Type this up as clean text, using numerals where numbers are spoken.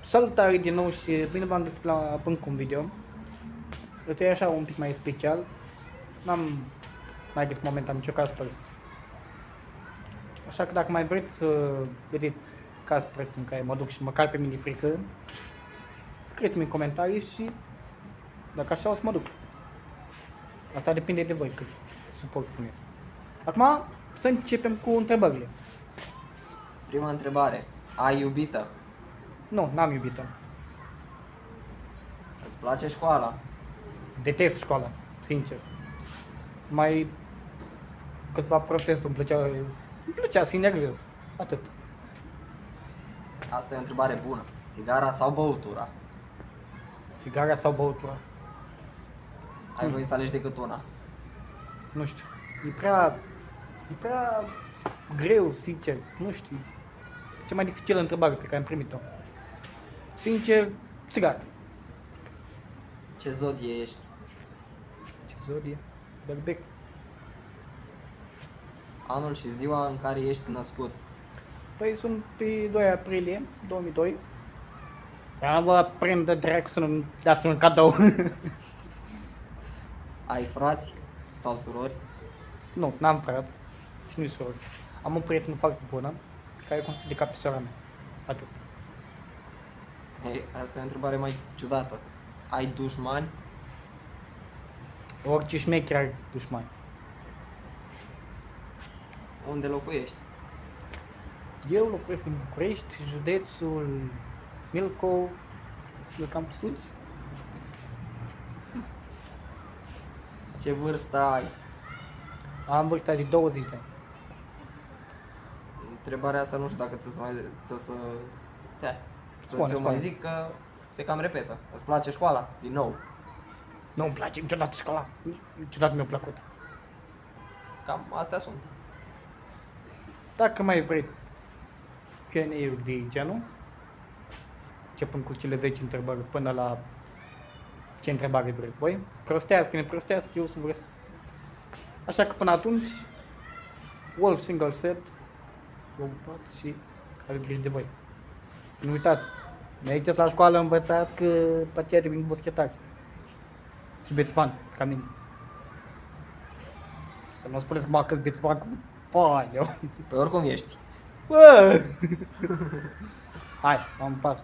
Salutare din nou și bine v-am găsit la încă un video. Ăsta e așa un pic mai special. N-am mai găsit momentan nicio Kaspersky. Așa că dacă mai vreți să vedeți Kaspersky în care mă duc și măcar pe mine frică, scrieți-mi în comentarii și dacă așa o să mă duc. Asta depinde de voi cât suport puneți. Acum să începem cu întrebările. Prima întrebare. Ai iubită? Nu, n-am iubit-o. Îți place școala? Detest școala, sincer. Mai câțiva profesori îmi plăcea să-i nervez. Atât. Asta e o întrebare bună. Țigara sau băutura? Sigara sau băutura? Ai voie să alegi decât una. Nu știu. E prea greu, sincer. Nu știu. Cea mai dificilă întrebare pe care am primit-o. Sincer, țigara. Ce zodie ești? Ce zodie? Berbec. Anul și ziua în care ești născut? Păi sunt pe 2 aprilie 2002. Să vă prindă dracu să nu dați un cadou. Ai frați sau surori? Nu, n-am frați și nu-i sorori. Am un prieten foarte bună care o consider ca pe sora mea. Atât. Hei, asta e o întrebare mai ciudată. Ai dușmani? Orice șmecher are dușmani. Unde locuiești? Eu locuiesc în București, județul Milcov, e cam sus. Ce vârstă ai? Am vârsta de 20 de ani. Întrebarea asta nu știu dacă ți-o să mai... Spune, ți-o spune. mai zic că se cam repetă. Îți place școala? Din nou. Nu-mi place niciodată școala. Niciodată mi-a plăcut. Cam astea sunt. Dacă mai vreți Q&A-uri de genul, începând cu cele 10 întrebări până la ce întrebare vreți voi, prostească, neprostească, eu să vă răspund. Așa că până atunci, Wolf Single Set, vă pupați și aveți grijă de voi. Nu uitați, mergeți la școală, învățați că pe aceea devin boschetari. Și beți bani, ca mine. Să nu spuneți mă că beți bani cu bani, eu. Pe oricum ești. Bă! Hai, am pas.